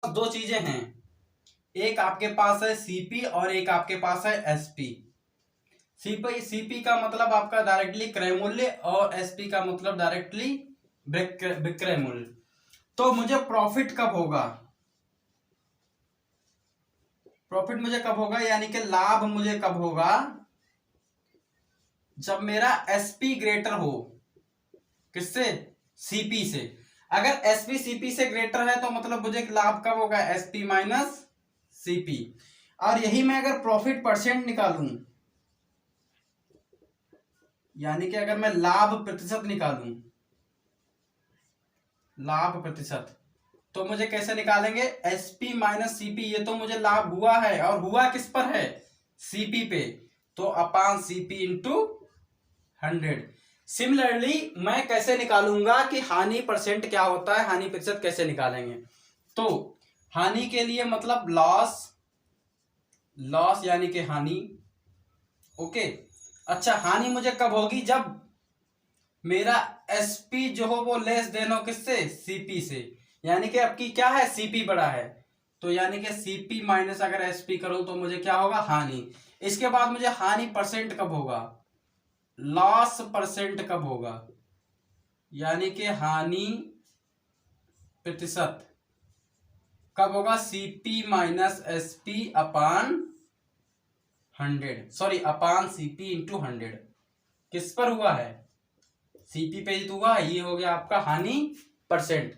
दो चीजें हैं, एक आपके पास है सीपी और एक आपके पास है एसपी। सीपी का मतलब आपका डायरेक्टली क्रय मूल्य और एसपी का मतलब डायरेक्टली विक्रय मूल्य। तो मुझे प्रॉफिट कब होगा, यानी कि लाभ मुझे कब होगा, जब मेरा एसपी ग्रेटर हो किससे, सीपी से। अगर एसपी सीपी से ग्रेटर है तो मतलब मुझे लाभ कब होगा, एसपी माइनस सीपी। और यही मैं अगर प्रॉफिट परसेंट निकालूं, यानी कि अगर मैं लाभ प्रतिशत निकालूं, लाभ प्रतिशत, तो मुझे कैसे निकालेंगे, एसपी माइनस सीपी। ये तो मुझे लाभ हुआ है और हुआ किस पर है, सीपी पे, तो अपान सीपी इंटू 100। सिमिलरली मैं कैसे निकालूंगा कि हानि परसेंट क्या होता है, हानि प्रतिशत कैसे निकालेंगे। तो हानि के लिए मतलब लॉस यानी कि हानि। ओके, अच्छा हानि मुझे कब होगी, जब मेरा एसपी जो हो वो लेस देन हो किससे, सीपी से। यानी कि आपकी क्या है, सीपी बड़ा है, तो यानी कि सीपी माइनस अगर एसपी करूं तो मुझे क्या होगा, हानि। इसके बाद मुझे हानि परसेंट कब होगा, लॉस परसेंट कब होगा, यानी कि हानि प्रतिशत कब होगा, सीपी माइनस एसपी अपान 100, सॉरी अपान सीपी इंटू 100। किस पर हुआ है, सीपी पे तो हुआ, ये हो गया आपका हानि परसेंट।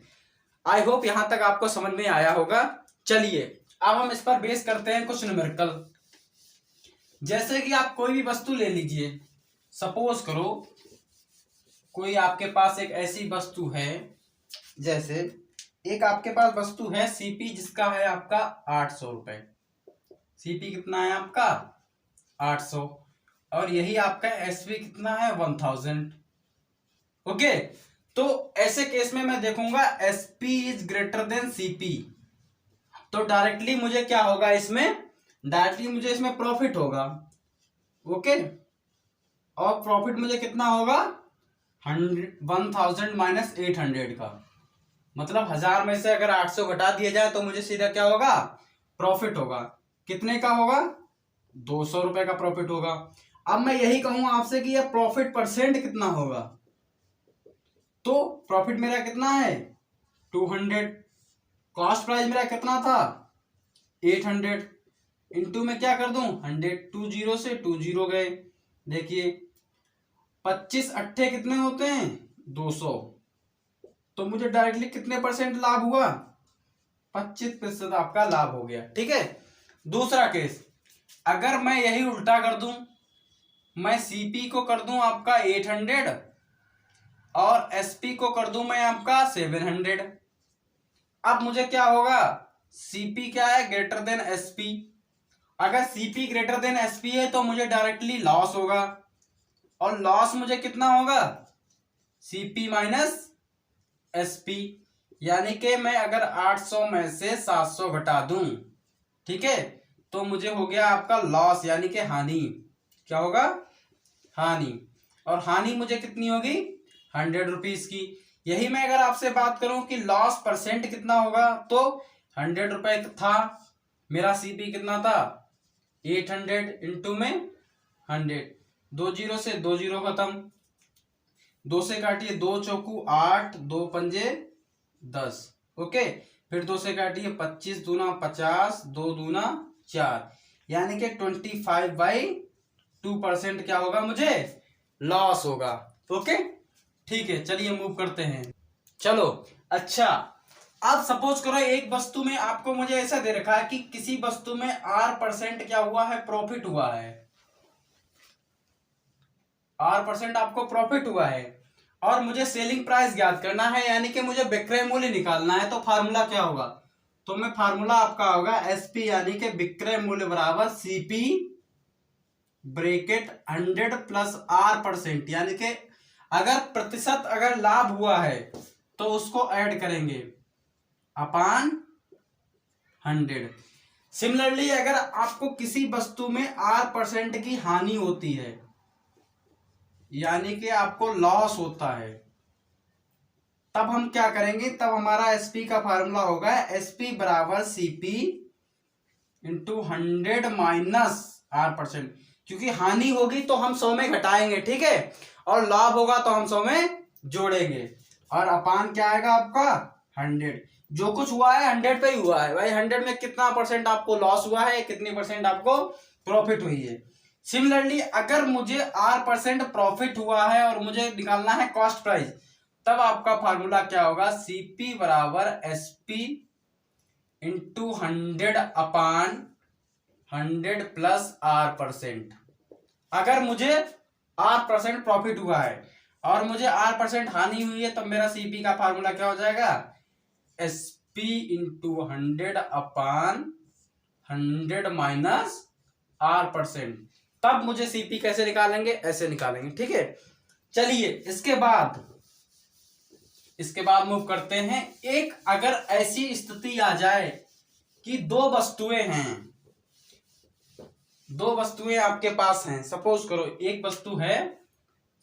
आई होप यहां तक आपको समझ में आया होगा। चलिए अब हम इस पर बेस करते हैं कुछ न्यूमेरिकल। जैसे कि आप कोई भी वस्तु ले लीजिए, सपोज करो कोई आपके पास एक ऐसी वस्तु है, जैसे एक आपके पास वस्तु है सीपी जिसका है आपका 800 रुपए। सीपी कितना है आपका 800, और यही आपका एसपी कितना है 1000। ओके, तो ऐसे केस में मैं देखूंगा SP is greater than CP, तो डायरेक्टली मुझे क्या होगा, इसमें डायरेक्टली मुझे इसमें प्रॉफिट होगा। ओके, और प्रॉफिट मुझे कितना होगा, 1000 माइनस 800 का, मतलब 1000 में से अगर 800 घटा दिया जाए तो मुझे सीधा क्या होगा, प्रॉफिट होगा। कितने का होगा, 200 रुपए का प्रॉफिट होगा। अब मैं यही कहूंगा आपसे कि यह प्रॉफिट परसेंट कितना होगा, तो प्रॉफिट मेरा कितना है 200, कॉस्ट प्राइस मेरा कितना था 800, इंटू में क्या कर दूं 100, 20 से 20 गए। देखिए 25 अट्ठे कितने होते हैं 200, तो मुझे डायरेक्टली कितने परसेंट लाभ हुआ, 25% आपका लाभ हो गया। ठीक है, दूसरा केस, अगर मैं यही उल्टा कर दूं, मैं सीपी को कर दूं आपका 800 और एसपी को कर दूं मैं आपका 700। अब मुझे क्या होगा, सीपी क्या है, ग्रेटर देन एसपी। अगर सीपी ग्रेटर देन एसपी है तो मुझे डायरेक्टली लॉस होगा, और लॉस मुझे कितना होगा, सीपी माइनस एसपी। यानी कि मैं अगर 800 में से 700 घटा दूं, ठीक है, तो मुझे हो गया आपका लॉस, यानी कि हानि। क्या होगा, हानि। और हानि मुझे कितनी होगी 100 रुपीज की। यही मैं अगर आपसे बात करूं कि लॉस परसेंट कितना होगा, तो 100 रुपए था मेरा, सीपी कितना था 800 इंटू में 100, 20 से 20 खत्म, 2 से काटिए 2 चौकू 8, 2 पंजे 10। ओके, फिर 2 से काटिए 25 दूना 50, 2 दूना 4, यानी कि 25/2% क्या होगा, मुझे लॉस होगा। ओके, ठीक है, चलिए मूव करते हैं। चलो अच्छा, अब सपोज करो एक वस्तु में आपको मुझे ऐसा दे रखा है कि किसी वस्तु में R% क्या हुआ है, प्रॉफिट हुआ है, R% आपको प्रॉफिट हुआ है, और मुझे सेलिंग प्राइस ज्ञात करना है, यानी कि मुझे विक्रय मूल्य निकालना है। तो फार्मूला क्या होगा, तो मैं फार्मूला आपका होगा एसपी, यानी कि विक्रय मूल्य बराबर सीपी ब्रैकेट 100 प्लस R%, यानी कि अगर प्रतिशत अगर लाभ हुआ है तो उसको ऐड करेंगे अपान 100। सिमिलरली अगर आपको किसी वस्तु में R% की हानि होती है, यानी कि आपको लॉस होता है, तब हम क्या करेंगे, तब हमारा एसपी का फार्मूला होगा एसपी बराबर सीपी इंटू 100 माइनस R%। क्योंकि हानि होगी तो हम 100 में घटाएंगे, ठीक है, और लाभ होगा तो हम 100 में जोड़ेंगे, और अपान क्या आएगा आपका 100। जो कुछ हुआ है 100 पे ही हुआ है भाई। 100 में कितना % आपको लॉस हुआ है, कितनी % आपको प्रॉफिट हुई है। सिमिलरली अगर मुझे R% प्रॉफिट हुआ है और मुझे निकालना है कॉस्ट प्राइस, तब आपका फार्मूला क्या होगा, सीपी बराबर एसपी इंटू 100 अपान 100 प्लस R%। अगर मुझे R% प्रॉफिट हुआ है और मुझे R% हानि हुई है, तब मेरा सीपी का फार्मूला क्या हो जाएगा, एसपी इंटू 100 अपान 100 माइनस R%। तब मुझे सीपी कैसे निकालेंगे, ऐसे निकालेंगे, ठीक है। चलिए इसके बाद मूव करते हैं। एक अगर ऐसी स्थिति आ जाए कि दो वस्तुएं आपके पास हैं। सपोज करो एक वस्तु है,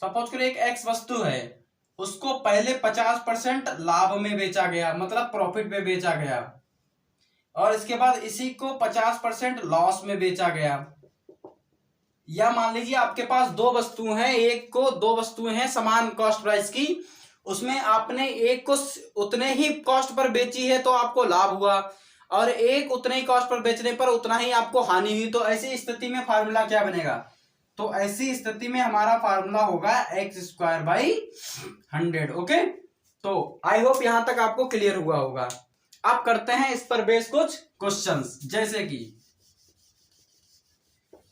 सपोज करो एक एक्स वस्तु है, उसको पहले 50% लाभ में बेचा गया, मतलब प्रॉफिट में बेचा गया, और इसके बाद इसी को 50% लॉस में बेचा गया। या मान लीजिए आपके पास दो वस्तुएं हैं, दो वस्तुएं हैं समान कॉस्ट प्राइस की, उसमें आपने एक को उतने ही कॉस्ट पर बेची है तो आपको लाभ हुआ, और एक उतने ही कॉस्ट पर बेचने पर उतना ही आपको हानि हुई। तो ऐसी स्थिति में फार्मूला क्या बनेगा, तो ऐसी स्थिति में हमारा फार्मूला होगा x²/100। ओके, तो आई होप यहां तक आपको क्लियर हुआ होगा। अब करते हैं इस पर बेस कुछ क्वेश्चंस, जैसे कि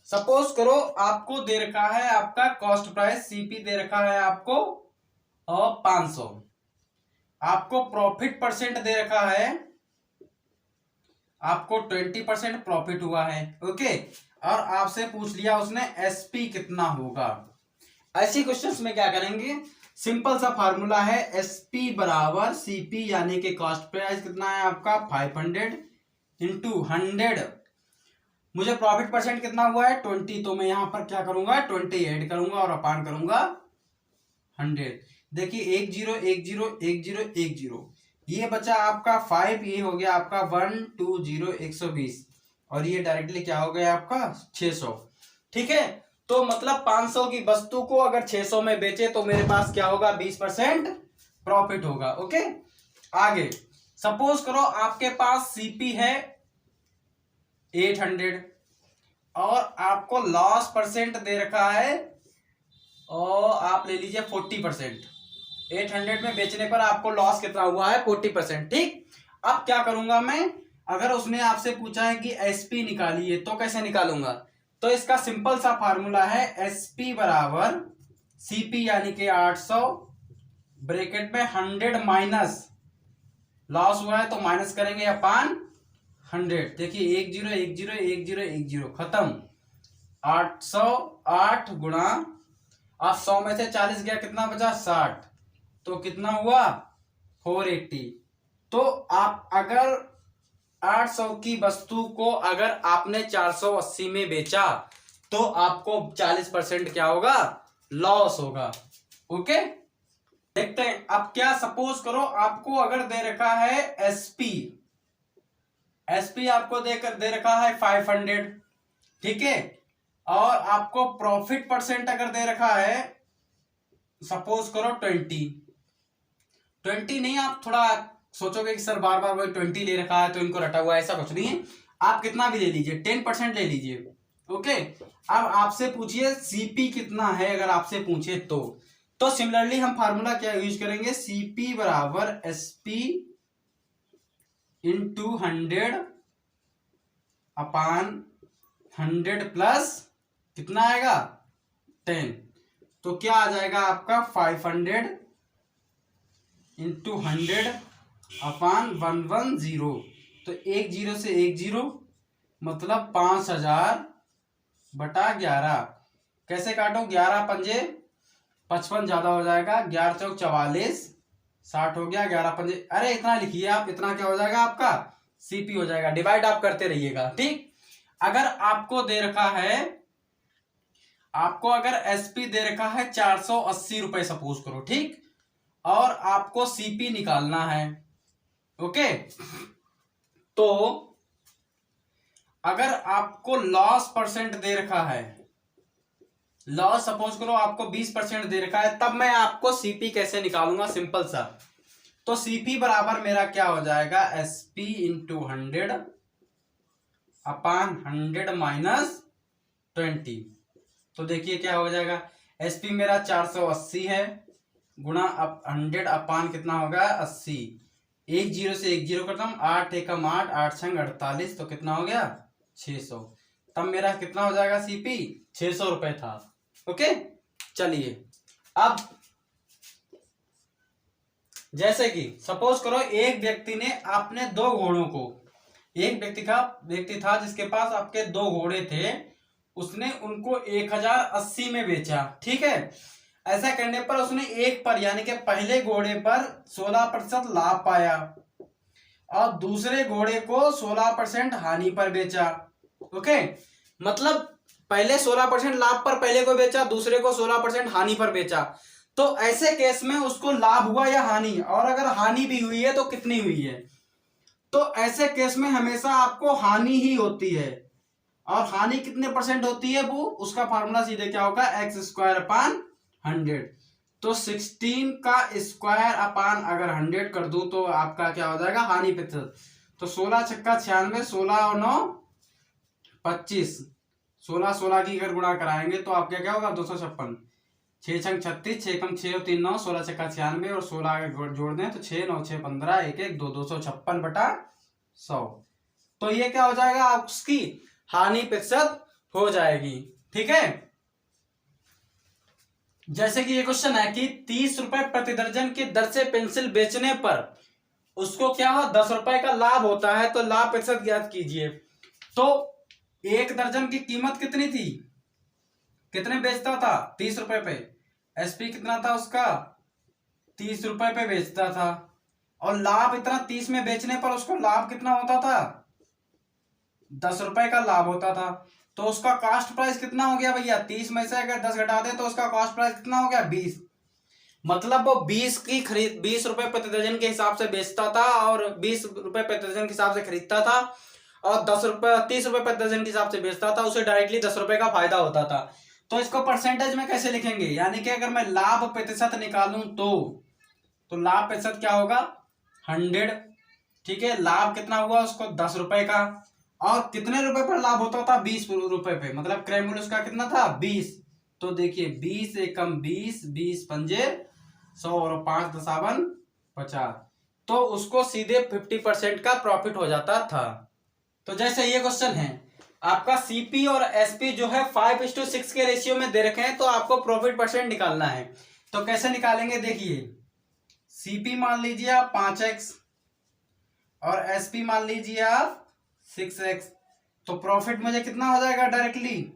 सपोज करो आपको दे रखा है आपका कॉस्ट प्राइस सीपी दे रखा है आपको 500, आपको प्रॉफिट % दे रखा है आपको 20% प्रॉफिट हुआ है। ओके, और आपसे पूछ लिया उसने एसपी कितना होगा। ऐसी क्वेश्चंस में क्या करेंगे, सिंपल सा फार्मूला है एसपी बराबर सीपी, यानी कि कॉस्ट प्राइस कितना है आपका 500 इंटू 100, मुझे प्रॉफिट % कितना हुआ है 20, तो मैं यहां पर क्या करूंगा 20 ऐड करूंगा और अपान करूंगा 100। देखिए 1 0 1 0 1 0 1 0, ये बचा आपका 5, ये हो गया आपका 1 2 0 120, और ये डायरेक्टली क्या हो गया आपका 600। ठीक है, तो मतलब 500 की वस्तु को अगर 600 में बेचे तो मेरे पास क्या होगा 20% प्रॉफिट होगा। ओके, आगे सपोज करो आपके पास सीपी है 800 और आपको लॉस % दे रखा है, और आप ले लीजिए 40%। 800 में बेचने पर आपको लॉस कितना हुआ है 40%। ठीक, अब क्या करूंगा मैं, अगर उसने आपसे पूछा है कि एसपी निकालिए तो कैसे निकालूंगा, तो इसका सिंपल सा फार्मूला है एसपी बराबर सीपी यानी कि 800 ब्रैकेट में 100 माइनस लॉस हुआ है तो माइनस करेंगे अपान 100। देखिए 1 0 1 0 1 0 1 0 खत्म। 808 गुणा, आप 100 में से 40 गया कितना बचा 60, तो कितना हुआ 480। तो आप अगर 800 की वस्तु को अगर आपने 480 में बेचा तो आपको 40% क्या होगा लॉस होगा। ओके, देखते हैं अब क्या। सपोज करो आपको अगर दे रखा है एसपी आपको दे रखा है 500, ठीक है, और आपको प्रॉफिट % अगर दे रखा है सपोज करो 20 नहीं, आप थोड़ा सोचोगे कि सर बार बार वही 20 ले रखा है तो इनको रटा हुआ है, ऐसा कुछ नहीं है, आप कितना भी ले लीजिए 10% ले लीजिए। ओके, अब आपसे पूछिए सीपी कितना है, अगर आपसे पूछे तो सिमिलरली हम फार्मूला क्या यूज करेंगे, सीपी बराबर एसपी इंटू 100 अपान 100 प्लस कितना आएगा 10, तो क्या आ जाएगा आपका 500 इंटू 100 अपान 110। तो 1 0 से 1 0 मतलब 5000 बटा 11। कैसे काटो, 11 पंजे 55 ज्यादा हो जाएगा, 11 चौक 44, 60 हो गया, 11 पंजे, अरे इतना लिखिए आप, इतना क्या हो जाएगा आपका सीपी हो जाएगा। डिवाइड आप करते रहिएगा। ठीक, अगर आपको दे रखा है, आपको अगर एसपी दे रखा है 480 रुपए सपोज करो, ठीक, और आपको सीपी निकालना है। ओके, तो अगर आपको लॉस परसेंट दे रखा है, लॉस सपोज करो आपको 20% दे रखा है, तब मैं आपको सीपी कैसे निकालूंगा, सिंपल सा। तो सीपी बराबर मेरा क्या हो जाएगा, एसपी इंटू 100 अपॉन 100 माइनस 20। तो देखिए क्या हो जाएगा, एसपी मेरा 480 है, गुणा 100 अपान कितना होगा 80, एक जीरो से एक जीरो करता हूं, 8 एकम 8, 8 छंग 48, तो कितना हो गया 600। तब मेरा कितना हो जाएगा सीपी 600 रुपए था। ओके, चलिए अब जैसे कि सपोज करो एक व्यक्ति ने अपने 2 घोड़ों को, एक व्यक्ति था जिसके पास आपके 2 घोड़े थे, उसने उनको 1080 में बेचा। ठीक है, ऐसा करने पर उसने एक पर यानी कि पहले घोड़े पर 16% लाभ पाया और दूसरे घोड़े को 16% हानि पर बेचा। ओके, मतलब पहले 16% लाभ पर पहले को बेचा, दूसरे को 16% हानि पर बेचा। तो ऐसे केस में उसको लाभ हुआ या हानि, और अगर हानि भी हुई है तो कितनी हुई है। तो ऐसे केस में हमेशा आपको हानि ही होती है, और हानि कितने परसेंट होती है वो, उसका फार्मूला सीधे क्या होगा, एक्स स्क्वायर अपान 100। तो 16 का स्क्वायर अपान अगर 100 कर दूं तो आपका क्या हो जाएगा, हानि प्रतिशत। तो 16 छक्का 96, 16 और 9 25, 16 की अगर गुणा कराएंगे तो आपका क्या होगा 256, 6 छंग 36, 6 कम 6 और 3 9, 16 छक्का 96 और 16 अगर जोड़ दें तो 6 9 6 15, 1 1 2, 256 बटा 100। तो ये क्या हो जाएगा, उसकी हानि प्रतिशत हो जाएगी। ठीक है, जैसे कि ये क्वेश्चन है कि 30 रुपए प्रति दर्जन की दर से पेंसिल बेचने पर उसको क्या हुआ, 10 रुपए का लाभ होता है। तो लाभ प्रतिशत ज्ञात कीजिए। तो एक दर्जन की कीमत कितनी थी, कितने बेचता था, 30 रुपए पे। एसपी कितना था उसका, 30 रुपए पे बेचता था, और लाभ इतना 30 में बेचने पर उसको लाभ कितना होता था, 10 रुपए का लाभ होता था। तो उसका कॉस्ट प्राइस कितना हो गया भैया, 30 में से अगर 10 घटा दे तो उसका कॉस्ट प्राइस कितना हो गया 20। मतलब वो 20 रुपए प्रति दर्जन के हिसाब से बेचता था और 20 रुपए प्रति दर्जन के हिसाब से खरीदता था, और 30 रुपए प्रति दर्जन के हिसाब से बेचता था, उसे डायरेक्टली 10 रुपए का फायदा होता था। तो इसको परसेंटेज में कैसे लिखेंगे, यानी कि अगर मैं लाभ प्रतिशत निकालूं तो लाभ प्रतिशत क्या होगा 100। ठीक है, लाभ कितना हुआ उसको 10 रुपए का, और कितने रुपए पर लाभ होता था 20 रुपए पे, मतलब क्रय मूल्य उसका कितना था 20। तो देखिए 20 एकम 20, 20 पंजे 100 और 5 दशावन 50, तो उसको सीधे 50% का प्रॉफिट हो जाता था। तो जैसे ये क्वेश्चन है आपका सीपी और एसपी जो है 5:6 के रेशियो में दे रखे हैं, तो आपको प्रॉफिट परसेंट निकालना है। तो कैसे निकालेंगे, देखिए सीपी मान लीजिए आप 5x और एसपी मान लीजिए आप 6x, तो प्रॉफिट मुझे कितना हो जाएगा डायरेक्टली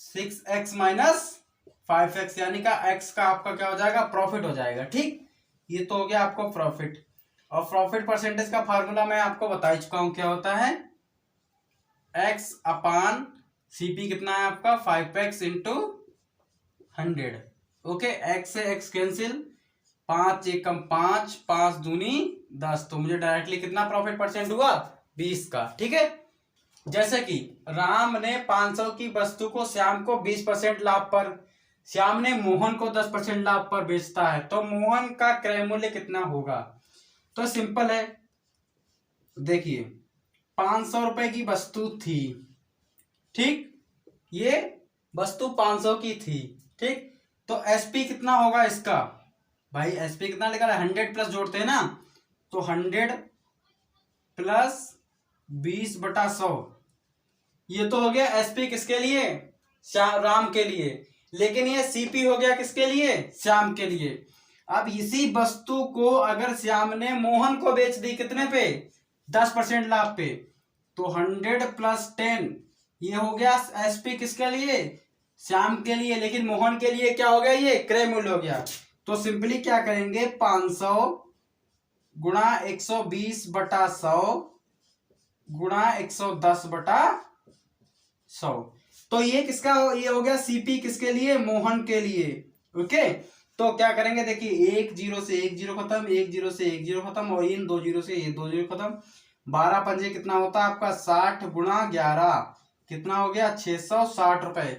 6x माइनस 5x, यानी का x का आपका क्या हो जाएगा प्रॉफिट हो जाएगा। ठीक, ये तो हो गया आपको प्रॉफिट। और प्रॉफिट परसेंटेज का फार्मूला मैं आपको बता चुका हूं क्या होता है, x अपान सीपी कितना है आपका 5x इंटू 100। ओके, x से x कैंसिल, 5 एकम 5, 5 दूनी 10, तो मुझे डायरेक्टली कितना प्रॉफिट परसेंट हुआ 20 का। ठीक है, जैसे कि राम ने 500 की वस्तु को श्याम को 20% लाभ पर, श्याम ने मोहन को 10% लाभ पर बेचता है, तो मोहन का क्रय मूल्य कितना होगा। तो सिंपल है, देखिए 500 रुपए की वस्तु थी, ठीक, ये वस्तु 500 की थी। ठीक, तो एसपी कितना होगा इसका, भाई एसपी कितना लिखा है 100 प्लस जोड़ते हैं ना, तो 100 प्लस 20/100, ये तो हो गया एसपी किसके लिए, राम के लिए। लेकिन ये सीपी हो गया किसके लिए, श्याम के लिए। अब इसी वस्तु को अगर श्याम ने मोहन को बेच दी कितने पे 10% लाभ पे, तो 100 प्लस 10 ये हो गया एसपी किसके लिए, श्याम के लिए। लेकिन मोहन के लिए क्या हो गया, ये क्रय मूल्य हो गया। तो सिंपली क्या करेंगे 500 गुणा 120/100 गुणा 110/100, तो ये किसका, ये हो गया सीपी किसके लिए, मोहन के लिए। ओके, तो क्या करेंगे, देखिए एक जीरो से एक जीरो खत्म, एक जीरो से एक जीरो खत्म, और इन दो जीरो से ये दो जीरो खत्म। 12 पंजे कितना होता है आपका 60 गुणा 11, कितना हो गया 660 रुपए।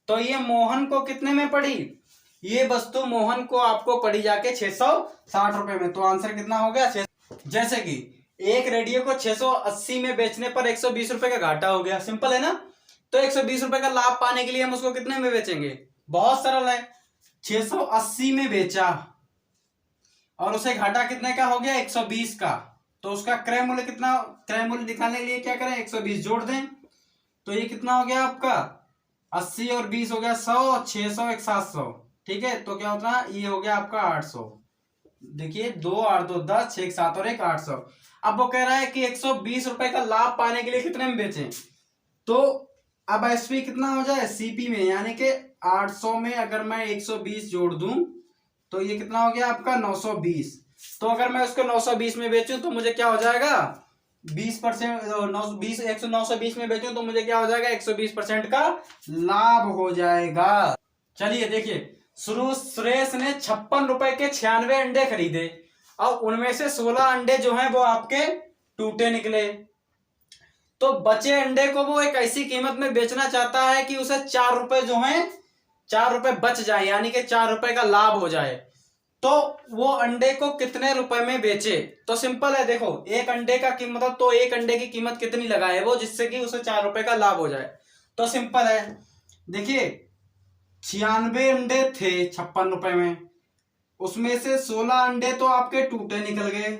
तो ये मोहन को कितने में पड़ी, ये वस्तु मोहन को आपको पड़ी जाके 660 रुपए में। तो आंसर कितना हो गया जैसे कि एक रेडियो को 680 में बेचने पर 120 रुपए का घाटा हो गया, सिंपल है ना। तो 120 रुपए का लाभ पाने के लिए हम उसको कितने में बेचेंगे, बहुत सरल है, 680 में बेचा और उसे घाटा कितने का हो गया 120 का। तो उसका क्रय मूल्य कितना, क्रय मूल्य दिखाने के लिए क्या करें 120 जोड़ दें, तो ये कितना हो गया आपका 80 और 20 हो गया 100, 600 एक 700, ठीक है। तो क्या होता है, ये हो गया आपका 800। देखिए 2 8 2 10, 6 7 और 1 800। अब वो कह रहा है कि 120 रुपए का लाभ पाने के लिए कितने में बेचें। तो अब एसपी कितना हो जाए सीपी में, यानी कि 800 में अगर मैं 120 जोड़ दूं तो ये कितना हो गया आपका 920। तो अगर मैं उसको 920 में बेचूं तो मुझे क्या हो जाएगा 20%, 920 में बेचूं तो मुझे क्या हो जाएगा 120% का लाभ हो जाएगा। चलिए देखिए, सुरेश ने 56 रुपए के 96 अंडे खरीदे और उनमें से 16 अंडे जो हैं वो आपके टूटे निकले। तो बचे अंडे को वो एक ऐसी कीमत में बेचना चाहता है कि उसे 4 रुपए जो हैं 4 रुपए बच जाए, यानी कि 4 रुपए का लाभ हो जाए। तो वो अंडे को कितने रुपए में बेचे, तो सिंपल है, देखो एक अंडे का कीमत, तो एक अंडे की कीमत कितनी लगाए वो जिससे कि उसे 4 रुपए का लाभ हो जाए। तो सिंपल है, देखिए 96 अंडे थे 56 रुपए में, उसमें से 16 अंडे तो आपके टूटे निकल गए,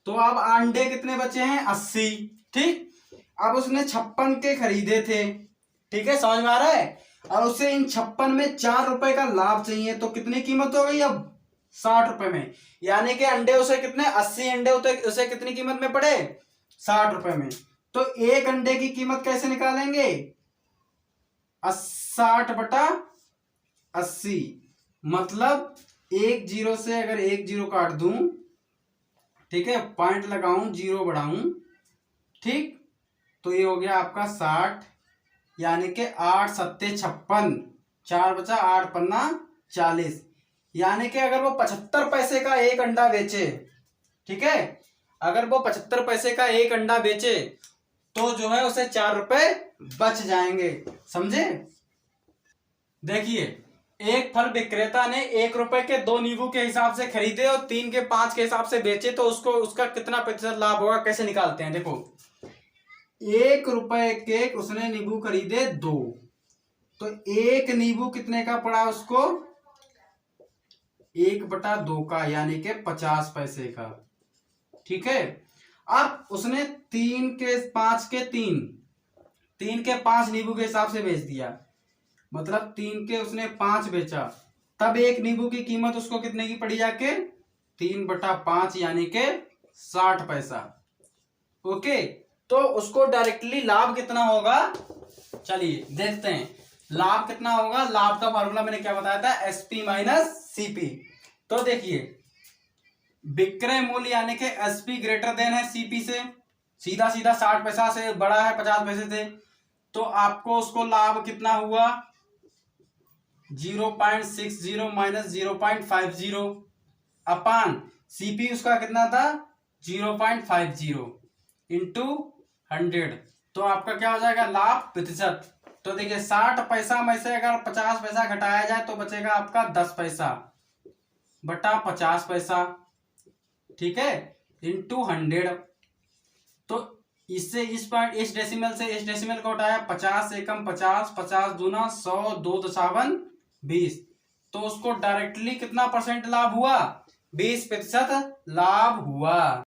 तो अब अंडे कितने बचे हैं 80, ठीक। अब उसने 56 के खरीदे थे, ठीक है, समझ में आ रहा है। और उसे इन 56 में 4 रुपए का लाभ चाहिए, तो कितनी कीमत हो गई अब 60 रुपए में, यानी कि अंडे उसे कितने 80 अंडे उसे कितनी कीमत में पड़े 60 रुपए में। तो एक अंडे की कीमत कैसे निकालेंगे 60 बटा 80, मतलब एक जीरो से अगर एक जीरो काट दूं, ठीक है, पॉइंट लगाऊं जीरो बढ़ाऊं, ठीक, तो ये हो गया आपका 60, यानी कि 8 सत्ते 56, 4 बचा 8 पन्ना 40, यानी कि अगर वो 75 पैसे का एक अंडा बेचे, ठीक है, अगर वो 75 पैसे का एक अंडा बेचे तो जो है उसे 4 रुपए बच जाएंगे, समझे। देखिए एक फल विक्रेता ने 1 रुपए के 2 नींबू के हिसाब से खरीदे और 3 के 5 के हिसाब से बेचे, तो उसका कितना प्रतिशत लाभ होगा, कैसे निकालते हैं। देखो 1 रुपए के उसने नींबू खरीदे 2, तो एक नींबू कितने का पड़ा उसको 1/2 का, यानी कि 50 पैसे का, ठीक है। अब उसने 3 के 5 नींबू के हिसाब से बेच दिया, मतलब 3 के उसने 5 बेचा, तब एक नींबू की कीमत उसको कितने की पड़ी जाके 3/5, यानी के 60 पैसा, ओके। तो उसको डायरेक्टली लाभ कितना होगा, चलिए देखते हैं लाभ कितना होगा। लाभ का फॉर्मूला मैंने क्या बताया था, एसपी माइनस सीपी। तो देखिए विक्रय मूल्य यानी कि एसपी ग्रेटर देन है सीपी से, सीधा सीधा 60 पैसा से बड़ा है 50 पैसे से, तो आपको उसको लाभ कितना हुआ 0.60 माइनस 0.50 अपान सीपी उसका कितना था 0.50 इंटू 100, तो आपका क्या हो जाएगा लाभ प्रतिशत। तो देखिए 60 पैसा में से अगर 50 पैसा घटाया जाए तो बचेगा आपका 10 पैसा बटा 50 पैसा, ठीक है, इंटू 100। तो इससे इस डेसिमल से इस डेसिमल को उठाया 50 एकम 50, 50 दूना 100, 2 दशावन 20, तो उसको डायरेक्टली कितना परसेंट लाभ हुआ 20% लाभ हुआ।